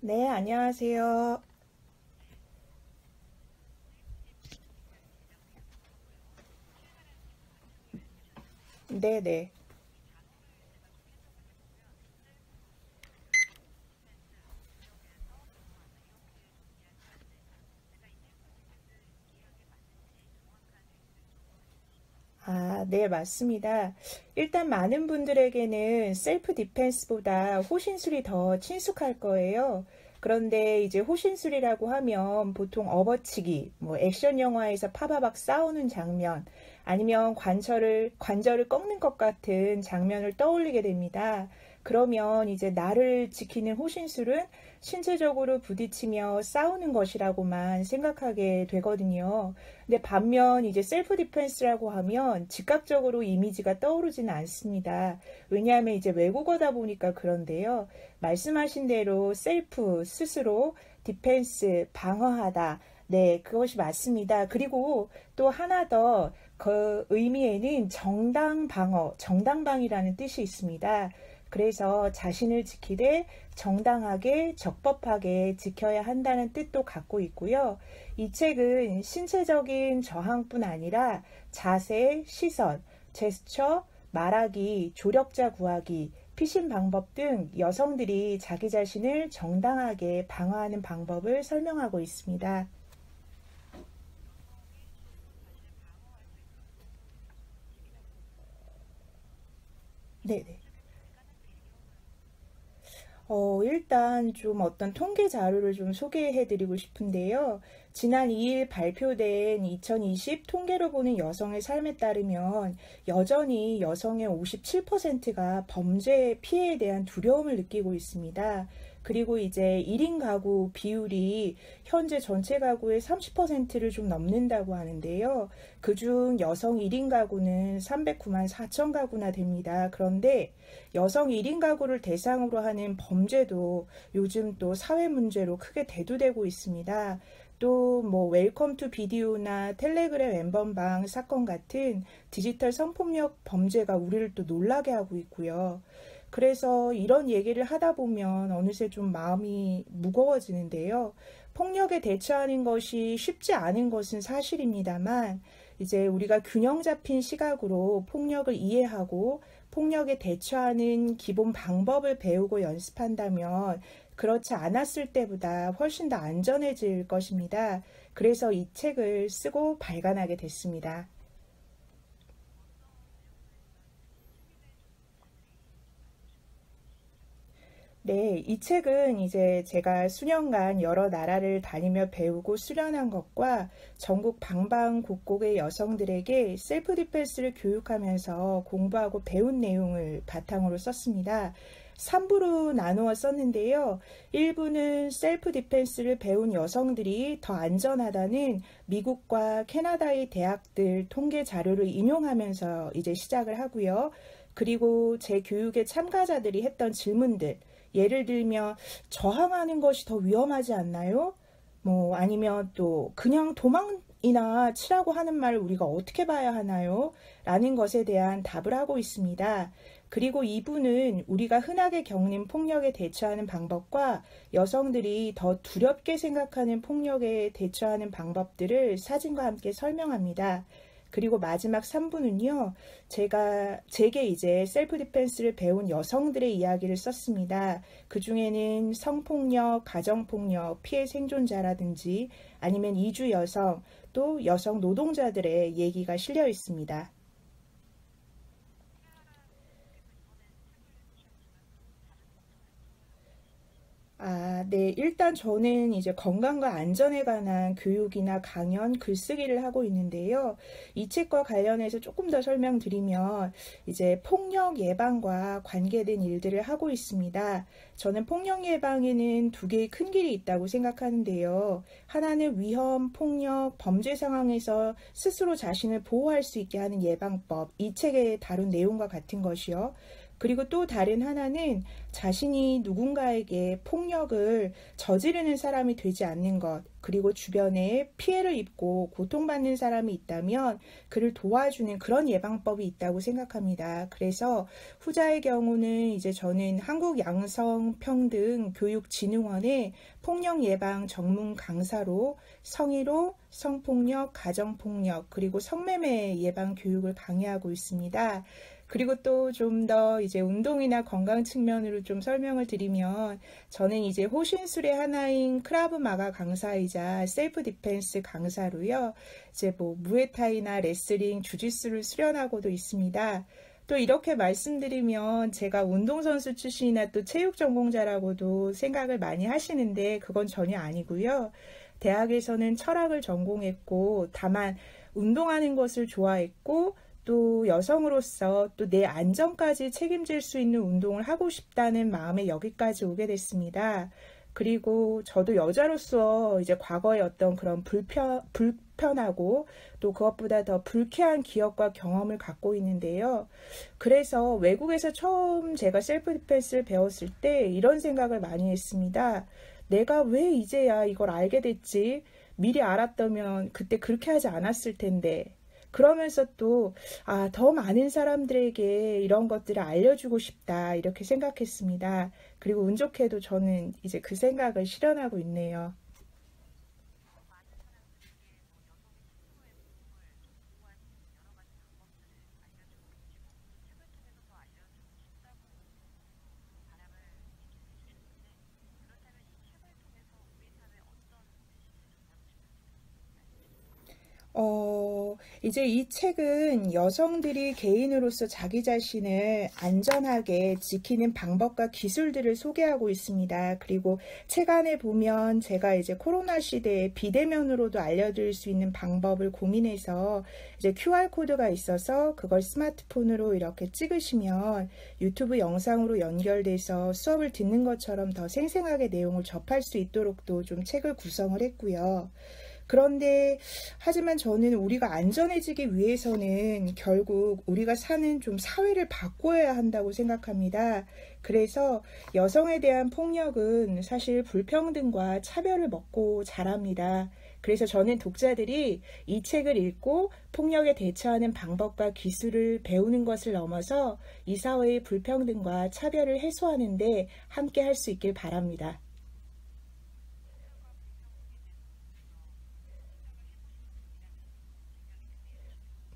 네, 안녕하세요. 네네. 아, 네, 맞습니다. 일단 많은 분들에게는 셀프 디펜스보다 호신술이 더 친숙할 거예요. 그런데 이제 호신술이라고 하면 보통 업어치기, 뭐 액션 영화에서 파바박 싸우는 장면, 아니면 관절을 꺾는 것 같은 장면을 떠올리게 됩니다. 그러면 이제 나를 지키는 호신술은 신체적으로 부딪히며 싸우는 것이라고만 생각하게 되거든요. 근데 반면 이제 셀프 디펜스라고 하면 즉각적으로 이미지가 떠오르지는 않습니다. 왜냐하면 이제 외국어다 보니까 그런데요. 말씀하신 대로 셀프, 스스로, 디펜스, 방어하다. 네, 그것이 맞습니다. 그리고 또 하나 더 그 의미에는 정당 방어, 정당방위라는 뜻이 있습니다. 그래서 자신을 지키되 정당하게 적법하게 지켜야 한다는 뜻도 갖고 있고요. 이 책은 신체적인 저항뿐 아니라 자세, 시선, 제스처, 말하기, 조력자 구하기, 피신 방법 등 여성들이 자기 자신을 정당하게 방어하는 방법을 설명하고 있습니다. 네네. 일단 좀 어떤 통계 자료를 좀 소개해 드리고 싶은데요. 지난 2일 발표된 2020 통계로 보는 여성의 삶에 따르면 여전히 여성의 57%가 범죄 피해에 대한 두려움을 느끼고 있습니다. 그리고 이제 1인 가구 비율이 현재 전체 가구의 30%를 좀 넘는다고 하는데요. 그중 여성 1인 가구는 309만 4천 가구나 됩니다. 그런데 여성 1인 가구를 대상으로 하는 범죄도 요즘 또 사회 문제로 크게 대두되고 있습니다. 또 뭐 웰컴 투 비디오나 텔레그램 엠번방 사건 같은 디지털 성폭력 범죄가 우리를 또 놀라게 하고 있고요. 그래서 이런 얘기를 하다 보면 어느새 좀 마음이 무거워지는데요. 폭력에 대처하는 것이 쉽지 않은 것은 사실입니다만, 이제 우리가 균형 잡힌 시각으로 폭력을 이해하고 폭력에 대처하는 기본 방법을 배우고 연습한다면 그렇지 않았을 때보다 훨씬 더 안전해질 것입니다. 그래서 이 책을 쓰고 발간하게 됐습니다. 네, 이 책은 이제 제가 수년간 여러 나라를 다니며 배우고 수련한 것과 전국 방방곡곡의 여성들에게 셀프 디펜스를 교육하면서 공부하고 배운 내용을 바탕으로 썼습니다. 3부로 나누어 썼는데요. 1부는 셀프 디펜스를 배운 여성들이 더 안전하다는 미국과 캐나다의 대학들 통계 자료를 인용하면서 이제 시작을 하고요. 그리고 제 교육에 참가자들이 했던 질문들, 예를 들면 저항하는 것이 더 위험하지 않나요? 뭐 아니면 또 그냥 도망이나 치라고 하는 말을 우리가 어떻게 봐야 하나요? 라는 것에 대한 답을 하고 있습니다. 그리고 이분은 우리가 흔하게 겪는 폭력에 대처하는 방법과 여성들이 더 두렵게 생각하는 폭력에 대처하는 방법들을 사진과 함께 설명합니다. 그리고 마지막 3부는요, 제게 이제 셀프 디펜스를 배운 여성들의 이야기를 썼습니다. 그 중에는 성폭력, 가정폭력, 피해 생존자라든지 아니면 이주 여성, 또 여성 노동자들의 얘기가 실려 있습니다. 아, 네. 일단 저는 이제 건강과 안전에 관한 교육이나 강연, 글쓰기를 하고 있는데요. 이 책과 관련해서 조금 더 설명드리면, 이제 폭력 예방과 관계된 일들을 하고 있습니다. 저는 폭력 예방에는 두 개의 큰 길이 있다고 생각하는데요. 하나는 위험, 폭력, 범죄 상황에서 스스로 자신을 보호할 수 있게 하는 예방법, 이 책에 다룬 내용과 같은 것이요. 그리고 또 다른 하나는 자신이 누군가에게 폭력을 저지르는 사람이 되지 않는 것, 그리고 주변에 피해를 입고 고통받는 사람이 있다면 그를 도와주는 그런 예방법이 있다고 생각합니다. 그래서 후자의 경우는 이제 저는 한국양성평등교육진흥원의 폭력 예방 전문 강사로 성희롱, 성폭력, 가정폭력, 그리고 성매매 예방 교육을 강의하고 있습니다. 그리고 또 좀 더 이제 운동이나 건강 측면으로 좀 설명을 드리면 저는 이제 호신술의 하나인 크라브마가 강사이자 셀프 디펜스 강사로요. 이제 뭐 무에타이나 레슬링, 주짓수를 수련하고도 있습니다. 또 이렇게 말씀드리면 제가 운동선수 출신이나 또 체육 전공자라고도 생각을 많이 하시는데 그건 전혀 아니고요. 대학에서는 철학을 전공했고 다만 운동하는 것을 좋아했고 또 여성으로서 또 내 안전까지 책임질 수 있는 운동을 하고 싶다는 마음에 여기까지 오게 됐습니다. 그리고 저도 여자로서 이제 과거의 어떤 그런 불편하고 또 그것보다 더 불쾌한 기억과 경험을 갖고 있는데요. 그래서 외국에서 처음 제가 셀프 디펜스를 배웠을 때 이런 생각을 많이 했습니다. 내가 왜 이제야 이걸 알게 됐지? 미리 알았다면 그때 그렇게 하지 않았을 텐데. 그러면서 또, 더 많은 사람들에게 이런 것들을 알려주고 싶다, 이렇게 생각했습니다. 그리고 운 좋게도 저는 이제 그 생각을 실현하고 있네요. 이제 이 책은 여성들이 개인으로서 자기 자신을 안전하게 지키는 방법과 기술들을 소개하고 있습니다. 그리고 책 안에 보면 제가 이제 코로나 시대에 비대면으로도 알려드릴 수 있는 방법을 고민해서 이제 QR코드가 있어서 그걸 스마트폰으로 이렇게 찍으시면 유튜브 영상으로 연결돼서 수업을 듣는 것처럼 더 생생하게 내용을 접할 수 있도록도 좀 책을 구성을 했고요. 그런데 하지만 저는 우리가 안전해지기 위해서는 결국 우리가 사는 좀 사회를 바꿔야 한다고 생각합니다. 그래서 여성에 대한 폭력은 사실 불평등과 차별을 먹고 자랍니다. 그래서 저는 독자들이 이 책을 읽고 폭력에 대처하는 방법과 기술을 배우는 것을 넘어서 이 사회의 불평등과 차별을 해소하는 데 함께 할 수 있길 바랍니다.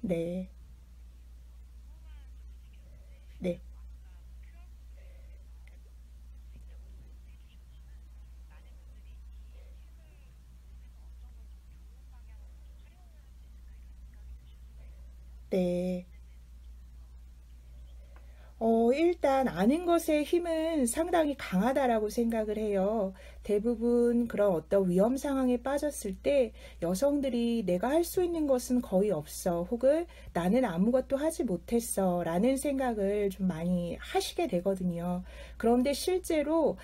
네, 네, 네. 일단 아는 것의 힘은 상당히 강하다라고 생각을 해요. 대부분 그런 어떤 위험 상황에 빠졌을 때 여성들이 내가 할 수 있는 것은 거의 없어. 혹은 나는 아무것도 하지 못했어. 라는 생각을 좀 많이 하시게 되거든요. 그런데 실제로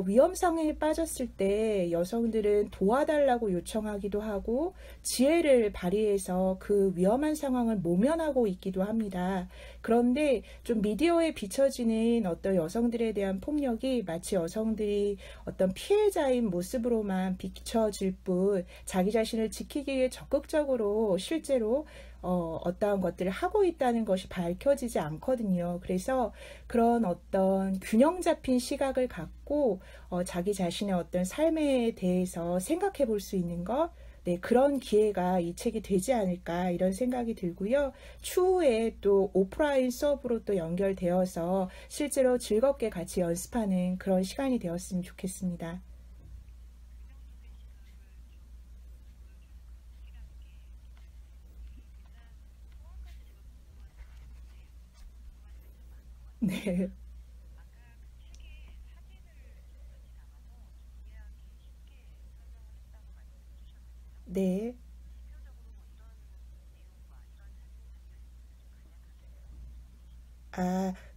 위험 상황에 빠졌을 때 여성들은 도와달라고 요청하기도 하고 지혜를 발휘해서 그 위험한 상황을 모면하고 있기도 합니다. 그런데 좀 미디어에 비춰지는 어떤 여성들에 대한 폭력이 마치 여성들이 어떤 피해자인 모습으로만 비춰질 뿐 자기 자신을 지키기 위해 적극적으로 실제로 어떠한 것들을 하고 있다는 것이 밝혀지지 않거든요. 그래서 그런 어떤 균형 잡힌 시각을 갖고 자기 자신의 어떤 삶에 대해서 생각해 볼 수 있는 것, 네, 그런 기회가 이 책이 되지 않을까 이런 생각이 들고요. 추후에 또 오프라인 수업으로 또 연결되어서 실제로 즐겁게 같이 연습하는 그런 시간이 되었으면 좋겠습니다. 네, 네.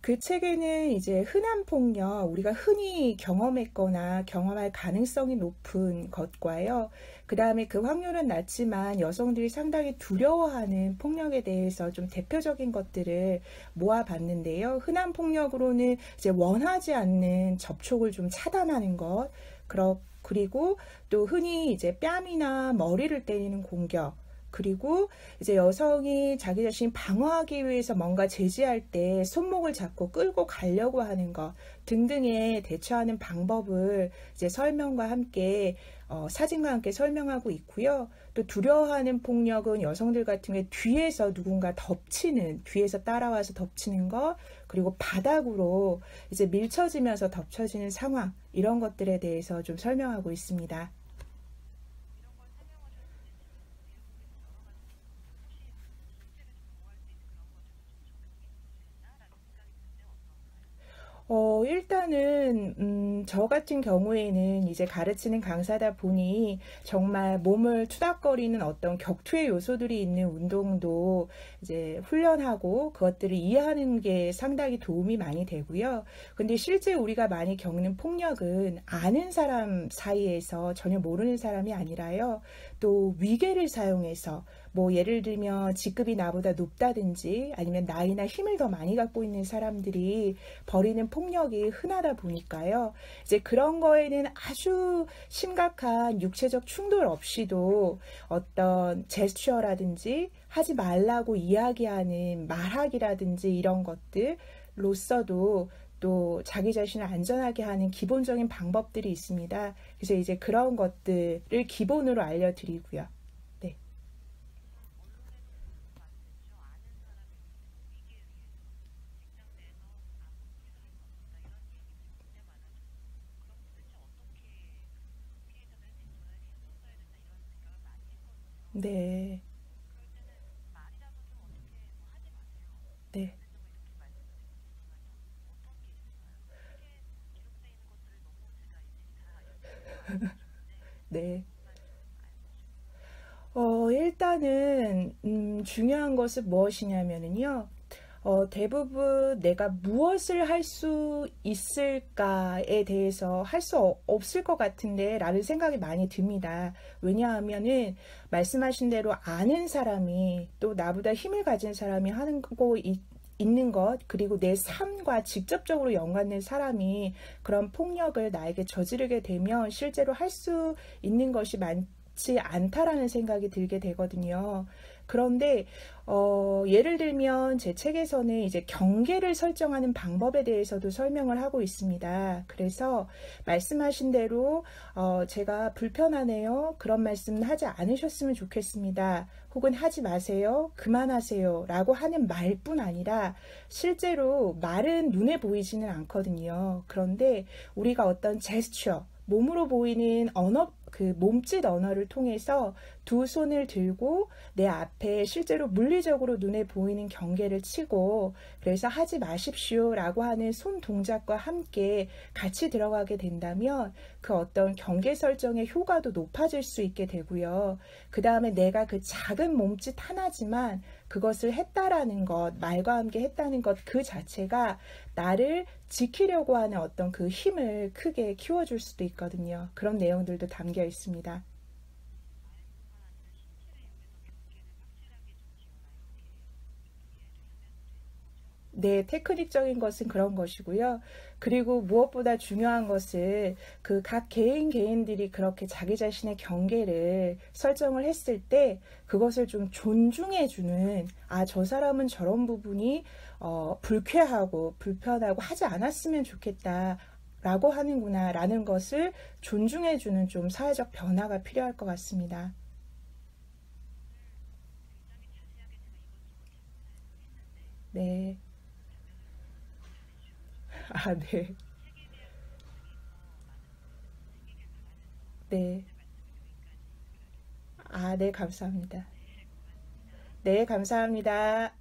그 책에는 이제 흔한 폭력, 우리가 흔히 경험했거나 경험할 가능성이 높은 것과요. 그 다음에 그 확률은 낮지만 여성들이 상당히 두려워하는 폭력에 대해서 좀 대표적인 것들을 모아봤는데요. 흔한 폭력으로는 이제 원하지 않는 접촉을 좀 차단하는 것, 그리고 또 흔히 이제 뺨이나 머리를 때리는 공격, 그리고 이제 여성이 자기 자신 방어하기 위해서 뭔가 제지할 때 손목을 잡고 끌고 가려고 하는 것 등등에 대처하는 방법을 이제 설명과 함께 사진과 함께 설명하고 있고요. 또 두려워하는 폭력은 여성들 같은 경우에 뒤에서 누군가 덮치는, 뒤에서 따라와서 덮치는 것, 그리고 바닥으로 이제 밀쳐지면서 덮쳐지는 상황, 이런 것들에 대해서 좀 설명하고 있습니다. 일단은, 저 같은 경우에는 이제 가르치는 강사다 보니 정말 몸을 투닥거리는 어떤 격투의 요소들이 있는 운동도 이제 훈련하고 그것들을 이해하는 게 상당히 도움이 많이 되고요. 근데 실제 우리가 많이 겪는 폭력은 아는 사람 사이에서 전혀 모르는 사람이 아니라요. 또 위계를 사용해서 뭐 예를 들면 직급이 나보다 높다든지 아니면 나이나 힘을 더 많이 갖고 있는 사람들이 벌이는 폭력이 흔하다 보니까요. 이제 그런 거에는 아주 심각한 육체적 충돌 없이도 어떤 제스처라든지 하지 말라고 이야기하는 말하기라든지 이런 것들로서도 또 자기 자신을 안전하게 하는 기본적인 방법들이 있습니다. 그래서 이제 그런 것들을 기본으로 알려드리고요. 네. 네. 네. 네. 일단은, 중요한 것은 무엇이냐면요. 대부분 내가 무엇을 할 수 있을까에 대해서 할 수 없을 것 같은데 라는 생각이 많이 듭니다. 왜냐하면은 말씀하신 대로 아는 사람이 또 나보다 힘을 가진 사람이 하는 거 있는 것, 그리고 내 삶과 직접적으로 연관된 사람이 그런 폭력을 나에게 저지르게 되면 실제로 할 수 있는 것이 많지 않다라는 생각이 들게 되거든요. 그런데 예를 들면 제 책에서는 이제 경계를 설정하는 방법에 대해서도 설명을 하고 있습니다. 그래서 말씀하신 대로 제가 불편하네요. 그런 말씀은 하지 않으셨으면 좋겠습니다. 혹은 하지 마세요. 그만하세요. 라고 하는 말뿐 아니라 실제로 말은 눈에 보이지는 않거든요. 그런데 우리가 어떤 제스처, 몸으로 보이는 언어, 그 몸짓 언어를 통해서 두 손을 들고 내 앞에 실제로 물리적으로 눈에 보이는 경계를 치고 그래서 하지 마십시오 라고 하는 손 동작과 함께 같이 들어가게 된다면 그 어떤 경계 설정의 효과도 높아질 수 있게 되고요. 그 다음에 내가 그 작은 몸짓 하나지만 그것을 했다라는 것, 말과 함께 했다는 것 그 자체가 나를 지키려고 하는 어떤 그 힘을 크게 키워줄 수도 있거든요. 그런 내용들도 담겨 있습니다. 네, 테크닉적인 것은 그런 것이고요. 그리고 무엇보다 중요한 것은 그 각 개인들이 그렇게 자기 자신의 경계를 설정을 했을 때 그것을 좀 존중해주는, 저 사람은 저런 부분이 불쾌하고 불편하고 하지 않았으면 좋겠다. 라고 하는구나 라는 것을 존중해주는 좀 사회적 변화가 필요할 것 같습니다. 네. 네. 네. 네, 감사합니다. 네, 감사합니다.